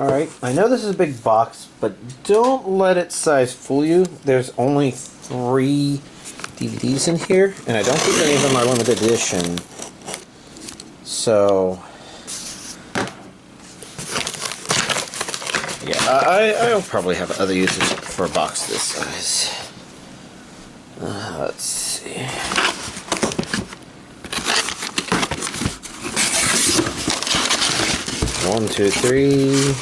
Alright, I know this is a big box, but don't let its size fool you. There's only 3 DVDs in here, and I don't think any of them are limited edition. So, yeah, I'll probably have other uses for a box this size. Let's see. One, two, three.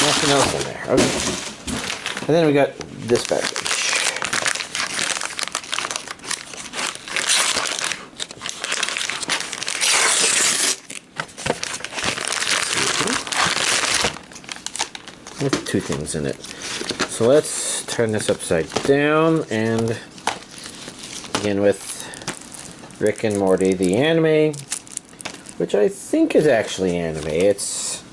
Nothing else in there. Okay. And then we got this package. With 2 things in it. So let's turn this upside down and begin with Rick and Morty, the anime, which I think is actually anime. It's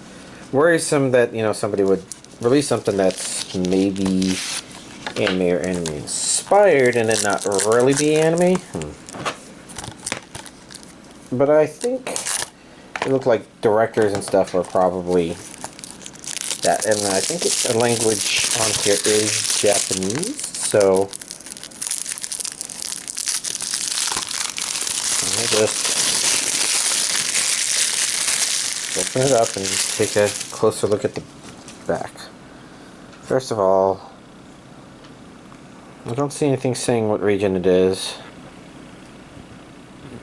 worrisome that, you know, somebody would release something that's maybe anime or anime inspired and then not really be anime. But I think it looked like directors and stuff are probably that, and I think the language on here is Japanese, so I'll just open it up and take a closer look at the back. First of all, I don't see anything saying what region it is.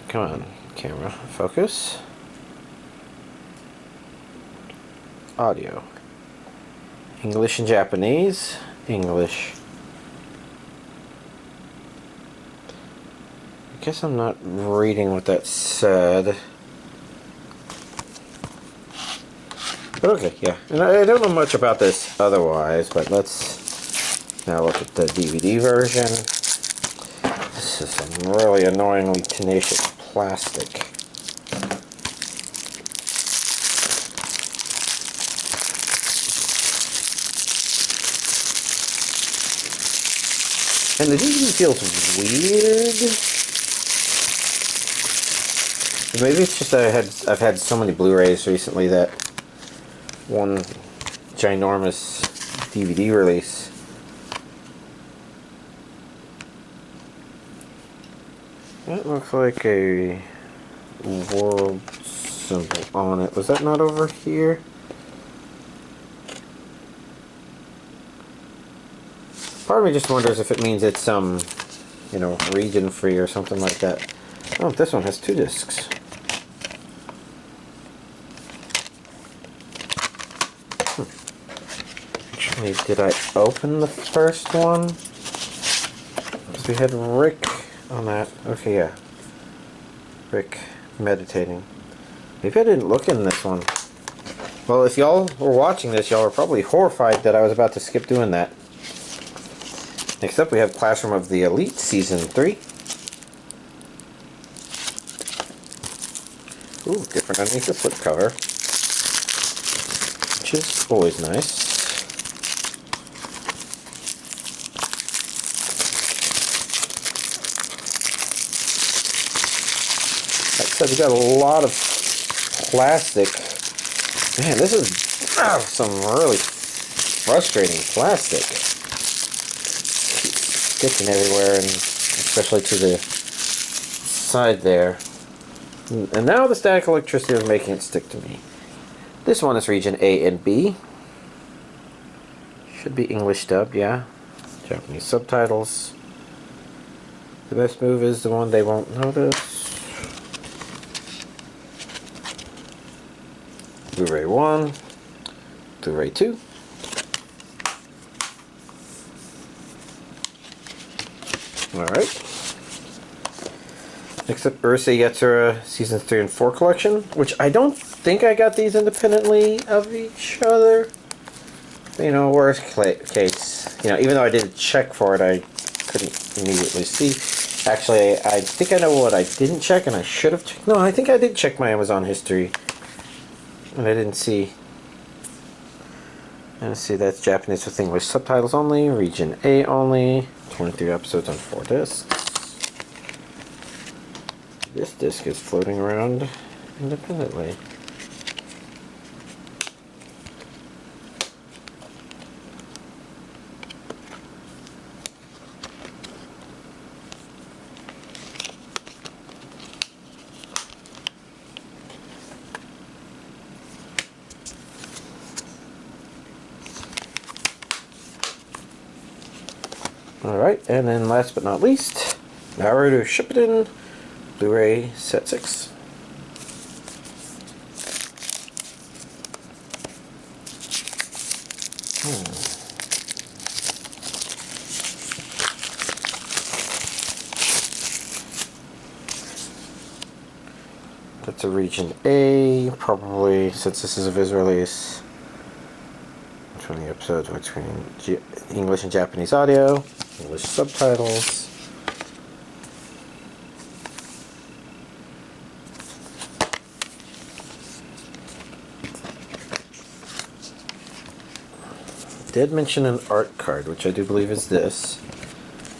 Come on, camera, focus. Audio. English and Japanese. English. I guess I'm not reading what that said. But okay, yeah. And I don't know much about this otherwise, but let's now look at the DVD version. This is some really annoyingly tenacious plastic. And the DVD feels weird. Maybe it's just that I've had so many Blu-rays recently that one ginormous DVD release. That looks like a world symbol on it. Was that not over here? Part of me just wonders if it means it's some, you know, region free or something like that. Oh, this one has 2 discs. Actually, did I open the first one? Because we had Rick on that. Okay, yeah. Rick meditating. Maybe I didn't look in this one. Well, if y'all were watching this, y'all were probably horrified that I was about to skip doing that. Next up, we have Classroom of the Elite Season 3. Ooh, different underneath the slipcover, which is always nice. Like I said, we got a lot of plastic. Man, this is some really frustrating plastic. Sticking everywhere, and especially to the side there. And now the static electricity is making it stick to me. This one is region A and B. Should be English dub, yeah. Japanese subtitles. The best move is the one they won't notice. Blu-ray 1. Blu-ray 2. Alright. Next up, Urusei Yatsura Seasons 3 and 4 collection, which I don't think I got these independently of each other. You know, worst case, you know, even though I did check for it, I couldn't immediately see. Actually, I think I know what I didn't check, and I should have checked. No, I think I did check my Amazon history, and I didn't see. Let's see, that's Japanese with English subtitles only, region A only, 23 episodes on 4 discs. This disc is floating around independently. Alright, and then last but not least, Naruto Shippuden, Blu-ray Set 6. That's a region A, probably, since this is a vis release. Which one of the episodes between English and Japanese audio, English subtitles. Did mention an art card, which I do believe is this.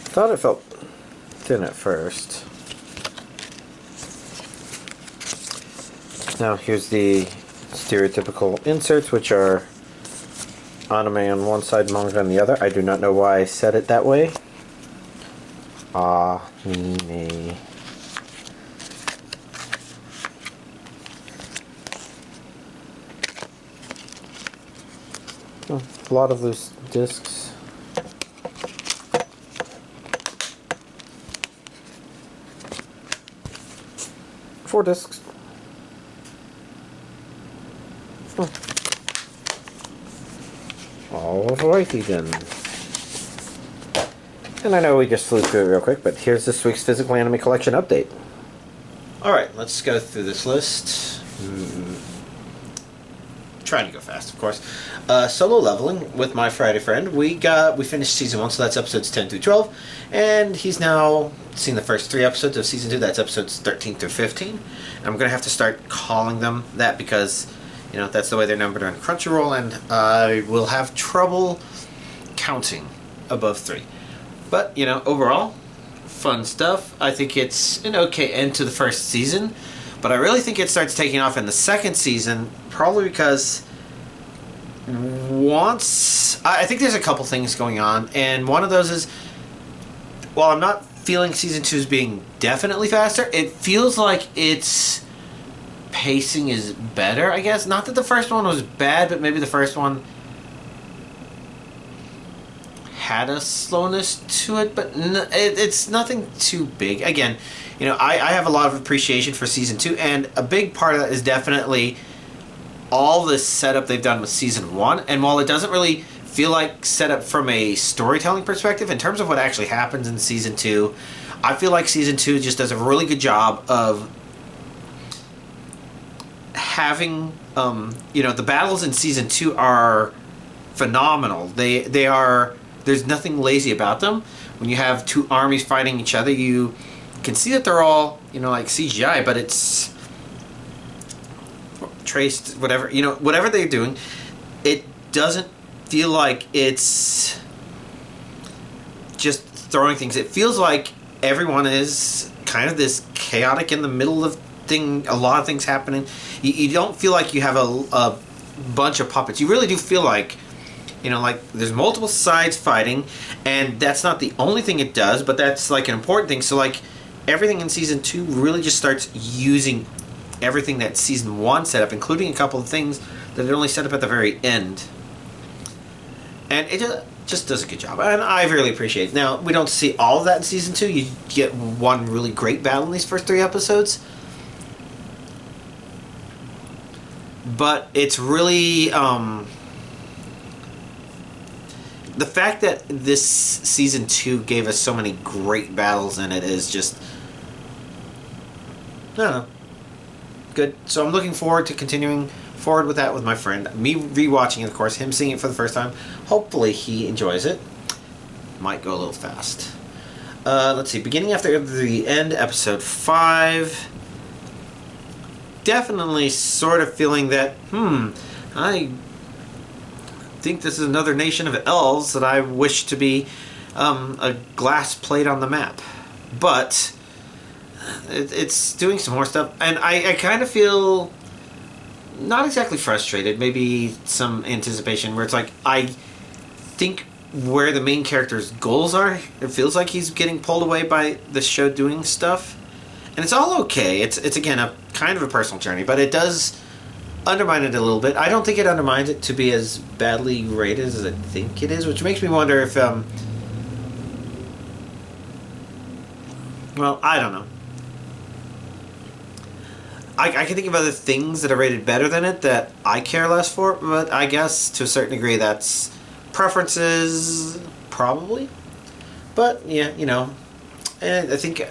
Thought it felt thin at first. Now here's the stereotypical inserts, which are anime on one side, manga on the other. I do not know why I said it that way. Anime. A lot of loose discs. Four discs. Alrighty then. And I know we just flew through it real quick, but here's this week's physical anime collection update. Alright, let's go through this list. Trying to go fast, of course. Solo Leveling with my Friday friend. We finished season 1, so that's episodes 10 through 12, and he's now seen the first 3 episodes of season 2. That's episodes 13 through 15. And I'm gonna have to start calling them that because, you know, that's the way they're numbered on Crunchyroll, and I will have trouble counting above 3. But, you know, overall, fun stuff. I think it's an okay end to the first season, but I really think it starts taking off in the second season, probably because I think there's a couple things going on, and one of those is, while I'm not feeling season 2 as being definitely faster, it feels like its pacing is better, I guess. Not that the first one was bad, but maybe the first one had a slowness to it, but it's nothing too big. Again, you know, I have a lot of appreciation for season 2, and a big part of that is definitely all this setup they've done with season 1. And while it doesn't really feel like setup from a storytelling perspective, in terms of what actually happens in season 2, I feel like season 2 just does a really good job of having, you know, the battles in season 2 are phenomenal. They are, there's nothing lazy about them. When you have two armies fighting each other, you can see that they're all, you know, like CGI, but it's traced, whatever, you know, whatever they're doing, it doesn't feel like it's just throwing things. It feels like everyone is kind of this chaotic in the middle of a lot of things happening. You don't feel like you have a bunch of puppets. You really do feel like, you know, like there's multiple sides fighting, and that's not the only thing it does, but that's like an important thing. So like everything in season 2 really just starts using everything that season 1 set up, including a couple of things that it only set up at the very end. And it just does a good job, and I really appreciate it. Now, we don't see all of that in season 2. You get one really great battle in these first 3 episodes. But it's really, the fact that this season 2 gave us so many great battles in it is just, I don't know, good. So I'm looking forward to continuing forward with that with my friend. Me rewatching it, of course, him seeing it for the first time. Hopefully he enjoys it. Might go a little fast. Let's see, beginning after the end, episode 5. Definitely sort of feeling that, I think this is another nation of elves that I wish to be a glass plate on the map. But it's doing some more stuff, and I kind of feel not exactly frustrated, maybe some anticipation, where it's like, I think where the main character's goals are, it feels like he's getting pulled away by the show doing stuff. And it's all okay. It's again a kind of a personal journey, but it does undermine it a little bit. I don't think it undermines it to be as badly rated as I think it is, which makes me wonder if well, I don't know. I can think of other things that are rated better than it that I care less for, but I guess to a certain degree that's preferences, probably. But yeah, and I think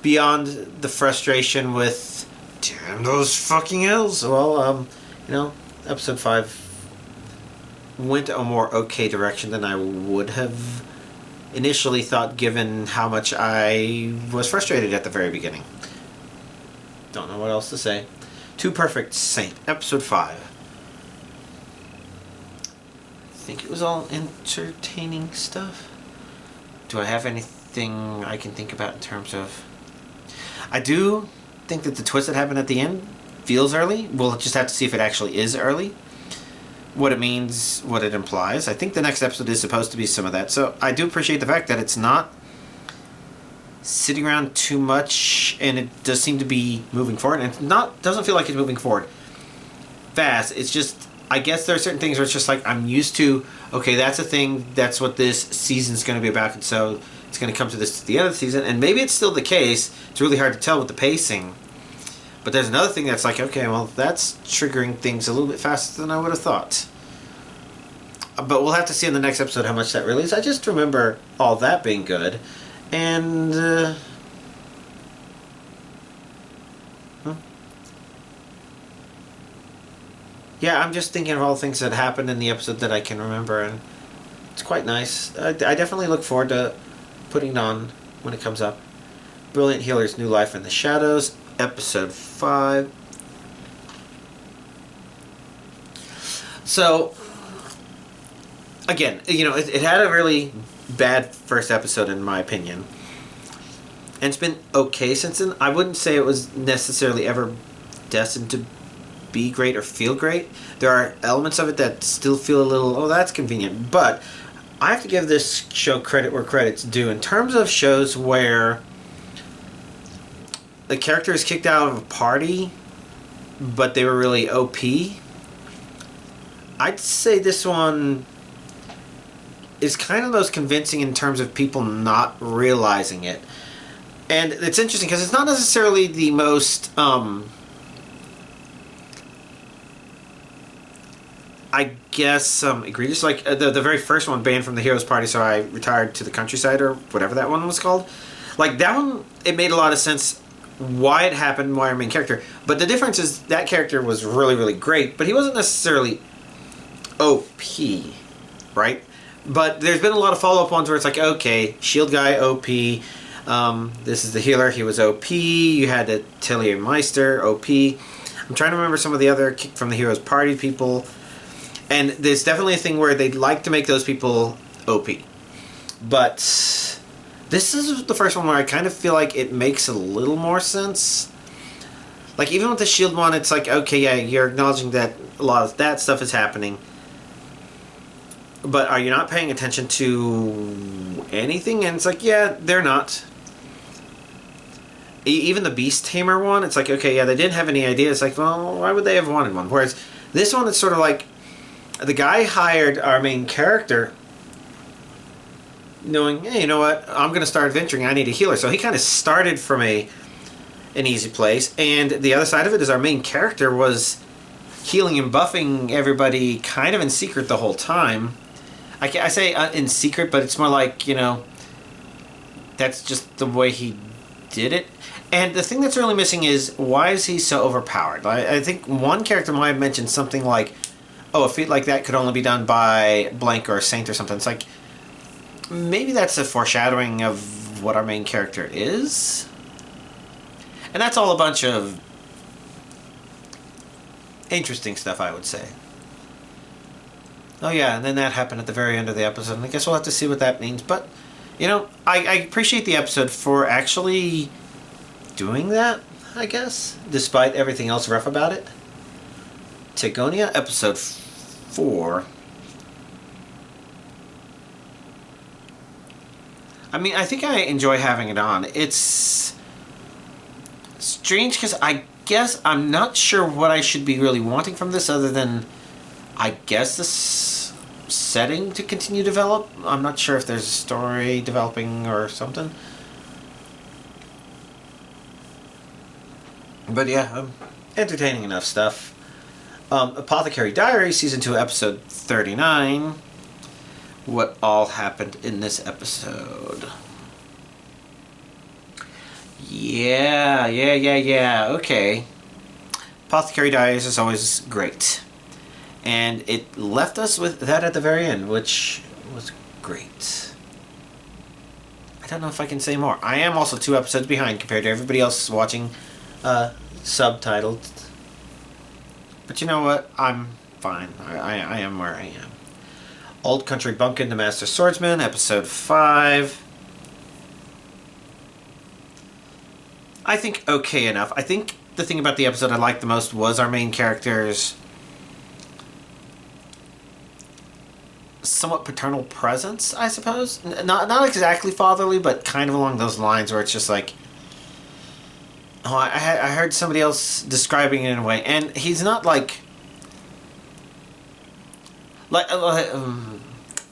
beyond the frustration with damn those fucking L's, well, episode 5 went a more okay direction than I would have initially thought, given how much I was frustrated at the very beginning. Don't know what else to say. Too Perfect Saint, episode 5. I think it was all entertaining stuff. Do I have anything I can think about in terms of... I do think that the twist that happened at the end feels early. We'll just have to see if it actually is early. What it means, what it implies. I think the next episode is supposed to be some of that. So I do appreciate the fact that it's not sitting around too much, and it does seem to be moving forward, and doesn't feel like it's moving forward fast. It's just, I guess there are certain things where it's just like I'm used to, okay, that's a thing, that's what this season's going to be about, and so it's going to come to this at the end of the season, and maybe it's still the case. It's really hard to tell with the pacing, but there's another thing that's like, okay, well, that's triggering things a little bit faster than I would have thought. But we'll have to see in the next episode how much that really is. I just remember all that being good. And, yeah, I'm just thinking of all the things that happened in the episode that I can remember, and it's quite nice. I definitely look forward to putting it on when it comes up. Brilliant Healer's New Life in the Shadows, episode 5. So, again, it had a really bad first episode in my opinion, and it's been okay since then. I wouldn't say it was necessarily ever destined to be great or feel great. There are elements of it that still feel a little, oh, that's convenient, but I have to give this show credit where credit's due. In terms of shows where the character is kicked out of a party but they were really OP, I'd say this one is kind of the most convincing in terms of people not realizing it. And it's interesting because it's not necessarily the most I guess egregious. Like the very first one, Banned from the Heroes Party, so I retired to the countryside, or whatever that one was called. Like that one, it made a lot of sense why it happened, why our main character. But the difference is that character was really, really great, but he wasn't necessarily OP, right? But there's been a lot of follow-up ones where it's like, okay, shield guy, OP. This is the healer, he was OP. You had the Atelier Meister, OP. I'm trying to remember some of the other Kick from the Heroes Party people. And there's definitely a thing where they'd like to make those people OP. But this is the first one where I kind of feel like it makes a little more sense. Like, even with the shield one, it's like, okay, yeah, you're acknowledging that a lot of that stuff is happening. But are you not paying attention to anything? And it's like, yeah, they're not. Even the Beast Tamer one, it's like, okay, yeah, they didn't have any idea. It's like, well, why would they have wanted one? Whereas this one, it's sort of like, the guy hired our main character knowing, hey, you know what, I'm going to start adventuring, I need a healer. So he kind of started from an easy place. And the other side of it is our main character was healing and buffing everybody kind of in secret the whole time. I say in secret, but it's more like, that's just the way he did it. And the thing that's really missing is, why is he so overpowered? I think one character might have mentioned something like, oh, a feat like that could only be done by blank or a saint or something. It's like, maybe that's a foreshadowing of what our main character is. And that's all a bunch of interesting stuff, I would say. Oh yeah, and then that happened at the very end of the episode, and I guess we'll have to see what that means. But, I appreciate the episode for actually doing that, I guess, despite everything else rough about it. Tigonia, episode 4. I mean, I think I enjoy having it on. It's strange because I guess I'm not sure what I should be really wanting from this other than, I guess, this setting to continue to develop. I'm not sure if there's a story developing or something. But yeah, entertaining enough stuff. Apothecary Diary, Season 2, Episode 39. What all happened in this episode? Yeah. Okay. Apothecary Diaries is always great. And it left us with that at the very end, which was great. I don't know if I can say more. I am also 2 episodes behind compared to everybody else watching subtitled. But you know what? I'm fine. I am where I am. Old Country Bumpkin, the Master Swordsman, Episode 5. I think okay enough. I think the thing about the episode I liked the most was our main character's somewhat paternal presence, I suppose. Not exactly fatherly, but kind of along those lines where it's just like... Oh, I heard somebody else describing it in a way, and he's not like...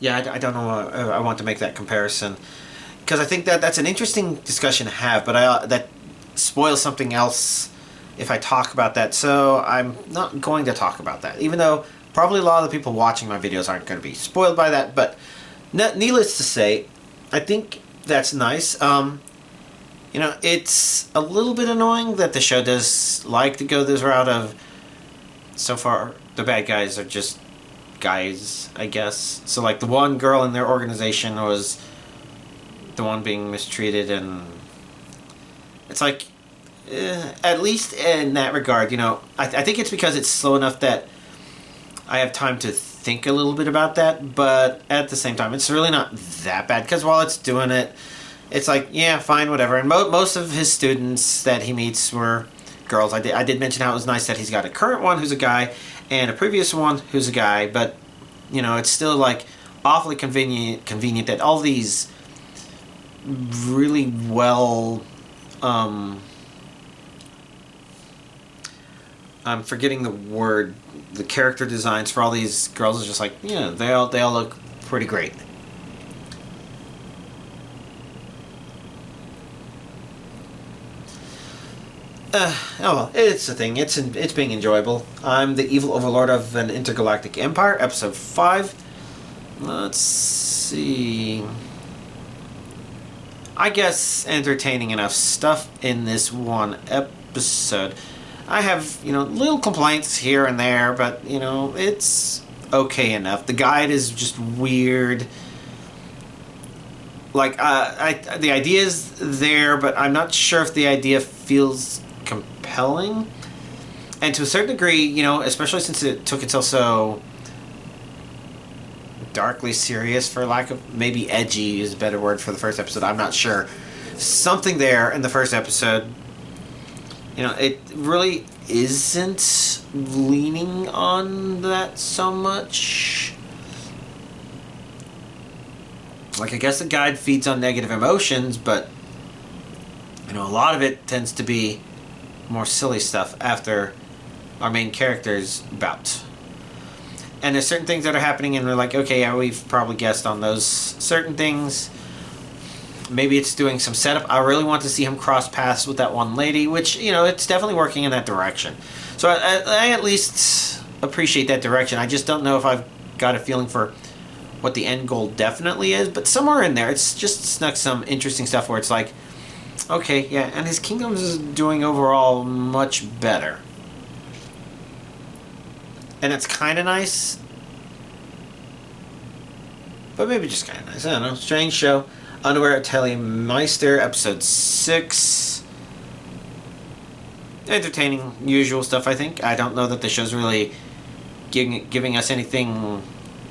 yeah, I don't know. I want to make that comparison because I think that's an interesting discussion to have, but that spoils something else if I talk about that. So I'm not going to talk about that, even though probably a lot of the people watching my videos aren't going to be spoiled by that. But needless to say, I think that's nice. You know, it's a little bit annoying that the show does like to go this route of, so far the bad guys are just guys, I guess. So like the one girl in their organization was the one being mistreated, and it's like at least in that regard, you know, I think it's because it's slow enough that I have time to think a little bit about that, but at the same time it's really not that bad because while it's doing it, it's like, yeah, fine, whatever. And most of his students that he meets were girls. I did mention how it was nice that he's got a current one who's a guy and a previous one who's a guy, but you know, it's still like awfully convenient that all these really well I'm forgetting the word, the character designs for all these girls is just like, yeah, they all look pretty great. Oh well, it's a thing. It's being enjoyable. I'm the evil overlord of an intergalactic empire, episode 5. Let's see. I guess entertaining enough stuff in this one episode. I have, you know, little complaints here and there, but, you know, it's okay enough. The guide is just weird. Like, the idea is there, but I'm not sure if the idea feels compelling. And to a certain degree, you know, especially since it took itself so darkly serious, for lack of, maybe edgy is a better word for the first episode, I'm not sure. Something there in the first episode, you know, it really isn't leaning on that so much. Like, I guess the guide feeds on negative emotions, but, you know, a lot of it tends to be more silly stuff after our main character's bout. And there's certain things that are happening and we're like, okay, yeah, we've probably guessed on those certain things. Maybe it's doing some setup. I really want to see him cross paths with that one lady, which, you know, it's definitely working in that direction. So I at least appreciate that direction. I just don't know if I've got a feeling for what the end goal definitely is, but somewhere in there, it's just snuck some interesting stuff where it's like, okay, yeah, and his kingdom is doing overall much better. And it's kind of nice, but maybe just kind of nice. I don't know. Strange show. Underwear at Telemeister, episode 6. Entertaining, usual stuff, I think. I don't know that the show's really giving us anything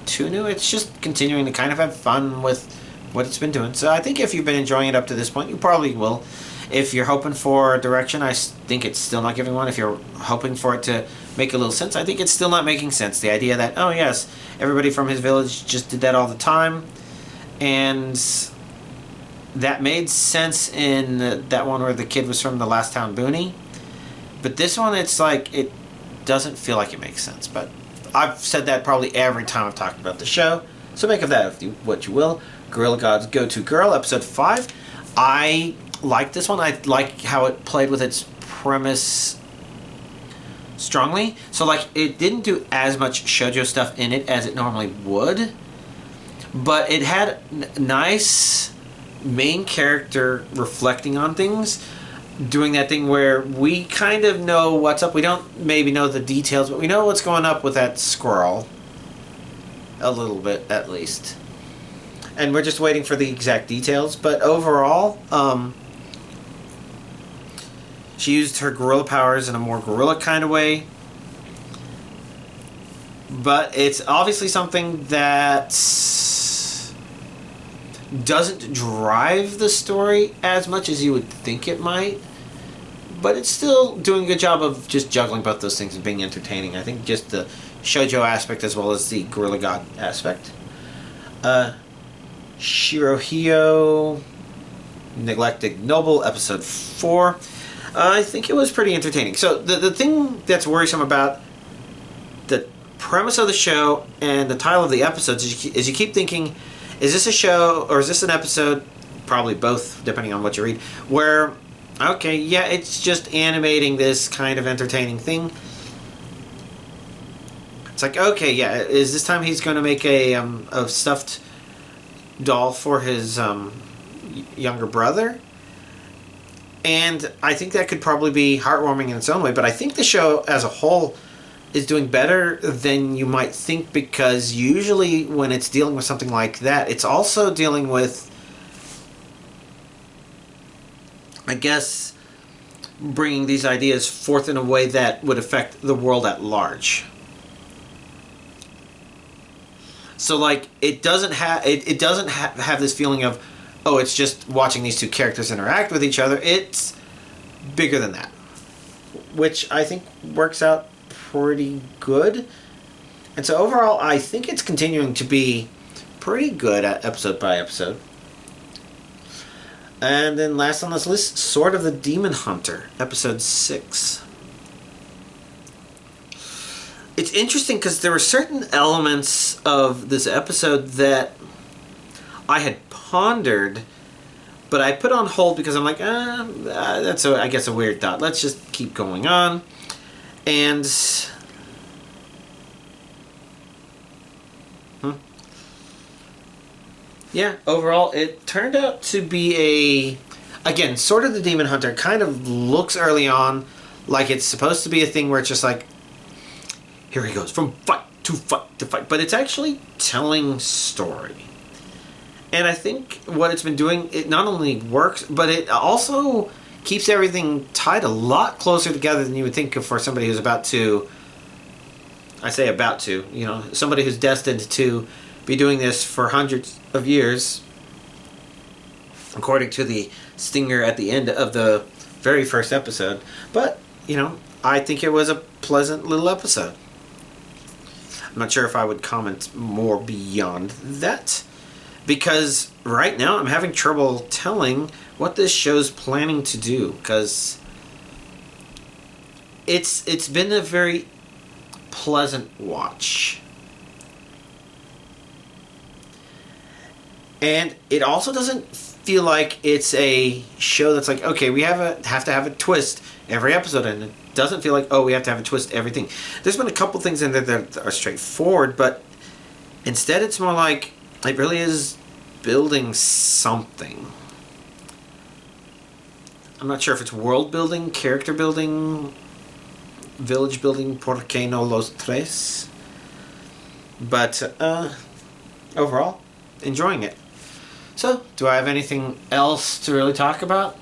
too new. It's just continuing to kind of have fun with what it's been doing. So I think if you've been enjoying it up to this point, you probably will. If you're hoping for direction, I think it's still not giving one. If you're hoping for it to make a little sense, I think it's still not making sense. The idea that, oh yes, everybody from his village just did that all the time, and that made sense in that one where the kid was from the last town Booney. But this one, it's like, it doesn't feel like it makes sense. But I've said that probably every time I've talked about the show, so make of that what you will. Gorilla God's Go-To Girl, episode 5. I like this one. I like how it played with its premise strongly. So like it didn't do as much shoujo stuff in it as it normally would, but it had nice main character reflecting on things, doing that thing where we kind of know what's up. We don't maybe know the details, but we know what's going up with that squirrel a little bit at least, and we're just waiting for the exact details. But overall, she used her gorilla powers in a more gorilla kind of way. But it's obviously something that doesn't drive the story as much as you would think it might. But it's still doing a good job of just juggling both those things and being entertaining. I think just the shoujo aspect as well as the gorilla god aspect. Shirohio, Neglected Noble, episode 4. I think it was pretty entertaining. So the thing that's worrisome about the premise of the show and the title of the episodes is you keep thinking, is this a show or is this an episode? Probably both, depending on what you read. Where, okay, yeah, it's just animating this kind of entertaining thing. It's like, okay, yeah, is this time he's going to make a stuffed doll for his younger brother? And I think that could probably be heartwarming in its own way, but I think the show as a whole is doing better than you might think, because usually when it's dealing with something like that, it's also dealing with, I guess, bringing these ideas forth in a way that would affect the world at large. So like it doesn't have have this feeling of, oh, it's just watching these two characters interact with each other. It's bigger than that, which I think works out pretty good. And so overall, I think it's continuing to be pretty good at episode by episode. And then last on this list, Sword of the Demon Hunter, episode 6. It's interesting because there were certain elements of this episode that I had pondered, but I put on hold because I'm like, that's I guess a weird thought. Let's just keep going on. And yeah, overall it turned out to be again, Sword of the Demon Hunter kind of looks early on like it's supposed to be a thing where it's just like, here he goes from fight to fight to fight, but it's actually telling story. And I think what it's been doing, it not only works, but it also keeps everything tied a lot closer together than you would think of for somebody who's about to, I say about to, somebody who's destined to be doing this for hundreds of years, according to the stinger at the end of the very first episode. But, I think it was a pleasant little episode. I'm not sure if I would comment more beyond that, because right now I'm having trouble telling what this show's planning to do, because it's been a very pleasant watch. And it also doesn't feel like it's a show that's like, okay, we have to have a twist every episode, and it doesn't feel like, oh, we have to have a twist everything. There's been a couple things in there that are straightforward, but instead it's more like it really is building something. I'm not sure if it's world building, character building, village building, por qué no los tres. But overall, enjoying it. So, do I have anything else to really talk about?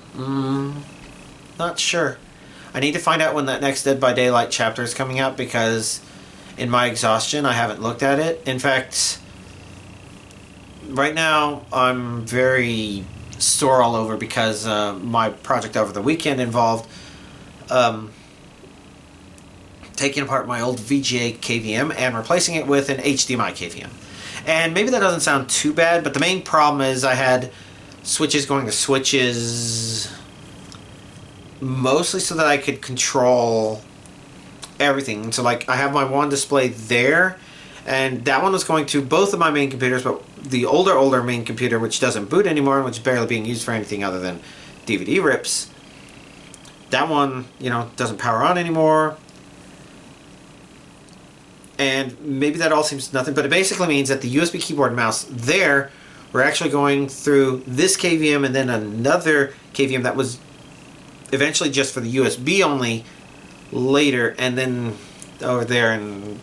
Not sure. I need to find out when that next Dead by Daylight chapter is coming out, because in my exhaustion I haven't looked at it. In fact, right now I'm very sore all over because my project over the weekend involved taking apart my old VGA KVM and replacing it with an HDMI KVM. And maybe that doesn't sound too bad, but the main problem is I had switches going to switches, mostly so that I could control everything. So like I have my one display there, and that one was going to both of my main computers, but the older main computer, which doesn't boot anymore and which is barely being used for anything other than DVD rips, that one, doesn't power on anymore. And maybe that all seems nothing, but it basically means that the USB keyboard and mouse there, we're actually going through this KVM and then another KVM that was eventually just for the USB only later, and then over there. And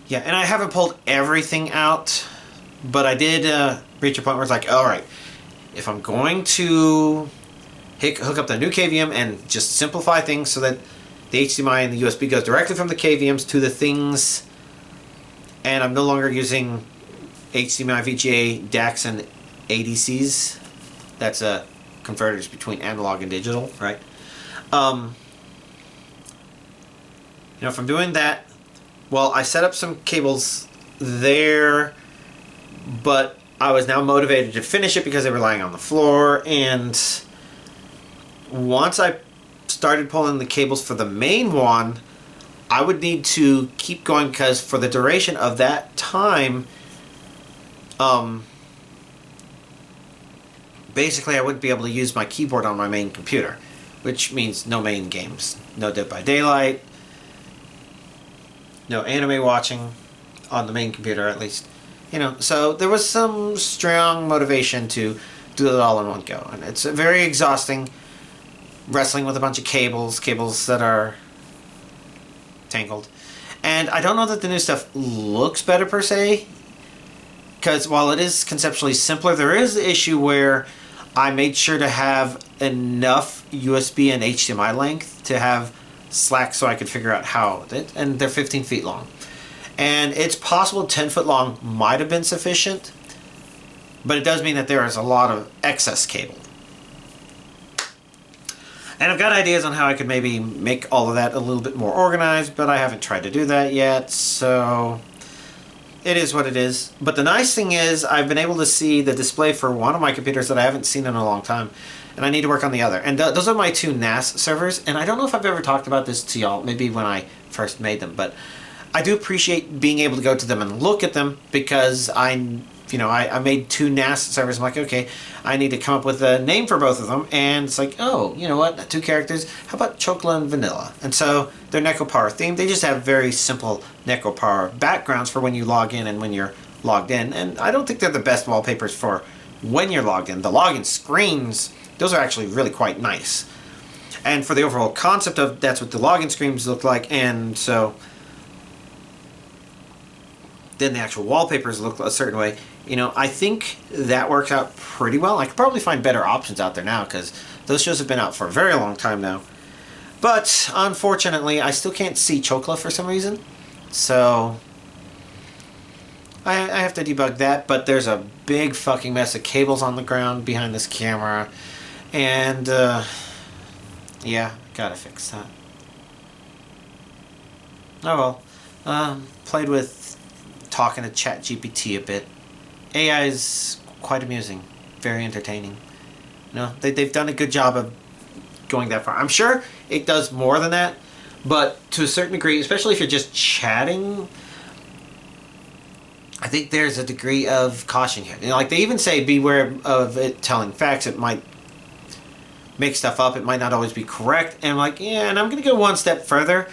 yeah, and I haven't pulled everything out, but I did reach a point where it's like, all right, if I'm going to hook up the new KVM and just simplify things so that the HDMI and the USB goes directly from the KVMs to the things, and I'm no longer using HDMI, VGA, DACs, and ADCs. That's converters between analog and digital, right? If I'm doing that, well, I set up some cables there, but I was now motivated to finish it because they were lying on the floor, and once I started pulling the cables for the main one, I would need to keep going because for the duration of that time, basically I wouldn't be able to use my keyboard on my main computer, which means no main games, no Dead by Daylight, no anime watching on the main computer at least. So there was some strong motivation to do it all in one go, and it's very exhausting wrestling with a bunch of cables that are tangled. And I don't know that the new stuff looks better per se, because while it is conceptually simpler, there is the issue where I made sure to have enough USB and HDMI length to have slack so I could figure out how, and they're 15 feet long. And it's possible 10 foot long might have been sufficient, but it does mean that there is a lot of excess cable. And I've got ideas on how I could maybe make all of that a little bit more organized, but I haven't tried to do that yet, so it is what it is. But the nice thing is I've been able to see the display for one of my computers that I haven't seen in a long time, and I need to work on the other. And those are my two NAS servers, and I don't know if I've ever talked about this to y'all, maybe when I first made them, but I do appreciate being able to go to them and look at them, because I made two NAS servers. I'm like, okay, I need to come up with a name for both of them. And it's like, oh, you know what? Two characters. How about Chocola and Vanilla? And so they're Necropower themed. They just have very simple Necropower backgrounds for when you log in and when you're logged in. And I don't think they're the best wallpapers for when you're logged in. The login screens, those are actually really quite nice. And for the overall concept of that's what the login screens look like. And so then the actual wallpapers look a certain way. I think that works out pretty well. I could probably find better options out there now because those shows have been out for a very long time now. But unfortunately, I still can't see Chocola for some reason. So I have to debug that. But there's a big fucking mess of cables on the ground behind this camera. And yeah, gotta fix that. Oh well. Played with talking to ChatGPT a bit. AI is quite amusing, very entertaining. They've done a good job of going that far. I'm sure it does more than that, but to a certain degree, especially if you're just chatting, I think there's a degree of caution here. Like they even say, beware of it telling facts. It might make stuff up. It might not always be correct. And I'm like, yeah, and I'm going to go one step further.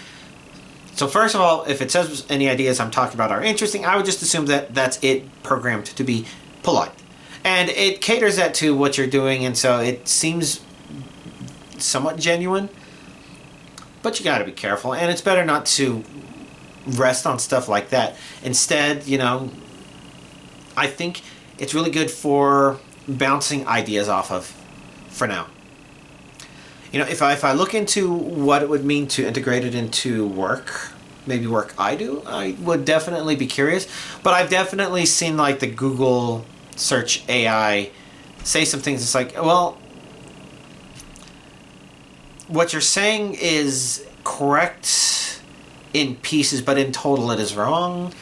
So first of all, if it says any ideas I'm talking about are interesting, I would just assume that that's it programmed to be polite. And it caters that to what you're doing, and so it seems somewhat genuine. But you gotta be careful, and it's better not to rest on stuff like that. Instead, I think it's really good for bouncing ideas off of for now. If I look into what it would mean to integrate it into work, maybe work I do, I would definitely be curious. But I've definitely seen like the Google search AI say some things. It's like, well, what you're saying is correct in pieces, but in total it is wrong.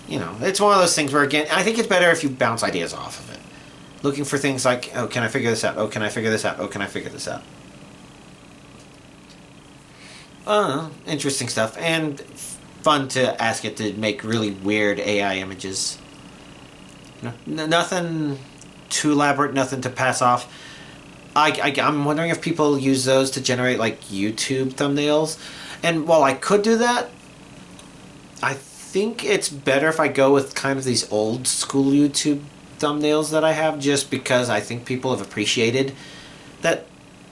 It's one of those things where, again, I think it's better if you bounce ideas off of it. Looking for things like, oh, can I figure this out? Oh, can I figure this out? Oh, can I figure this out? Interesting stuff, and fun to ask it to make really weird AI images. Nothing too elaborate, nothing to pass off. I'm wondering if people use those to generate like YouTube thumbnails. And while I could do that, I think it's better if I go with kind of these old school YouTube thumbnails that I have, just because I think people have appreciated that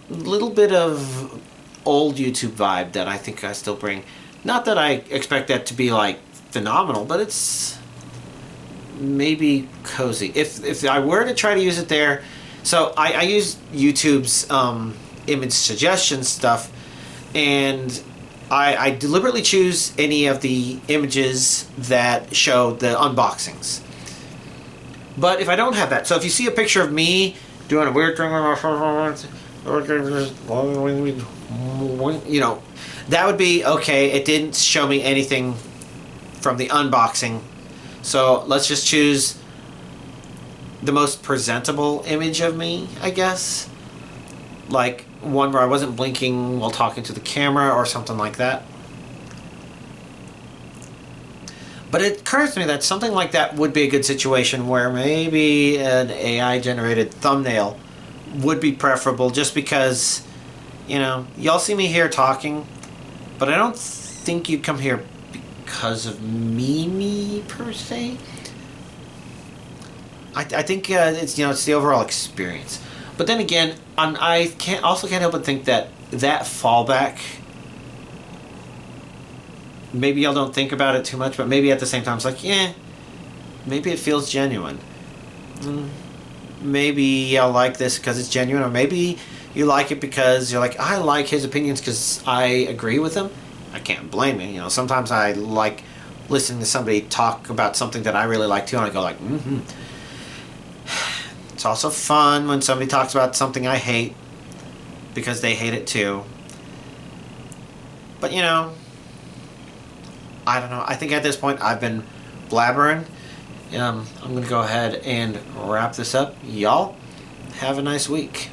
little bit of old YouTube vibe that I think I still bring. Not that I expect that to be like phenomenal, but it's maybe cozy. If I were to try to use it there, so I use YouTube's image suggestion stuff, and I deliberately choose any of the images that show the unboxings. But if I don't have that, so if you see a picture of me doing a weird thing, you know, that would be okay. It didn't show me anything from the unboxing. So let's just choose the most presentable image of me, I guess. Like one where I wasn't blinking while talking to the camera or something like that. But it occurs to me that something like that would be a good situation where maybe an AI generated thumbnail would be preferable, just because, you know, y'all see me here talking, but I don't think you'd come here because of me per se. I think it's, you know, it's the overall experience. But then again, I can't help but think that fallback, maybe y'all don't think about it too much, but maybe at the same time it's like, yeah, maybe it feels genuine. Maybe y'all like this because it's genuine, or maybe you like it because you're like, I like his opinions because I agree with him. I can't blame you. You know, sometimes I like listening to somebody talk about something that I really like too, and I go like, mm-hmm. It's also fun when somebody talks about something I hate because they hate it too. But, you know, I don't know. I think at this point I've been blabbering. I'm going to go ahead and wrap this up. Y'all, have a nice week.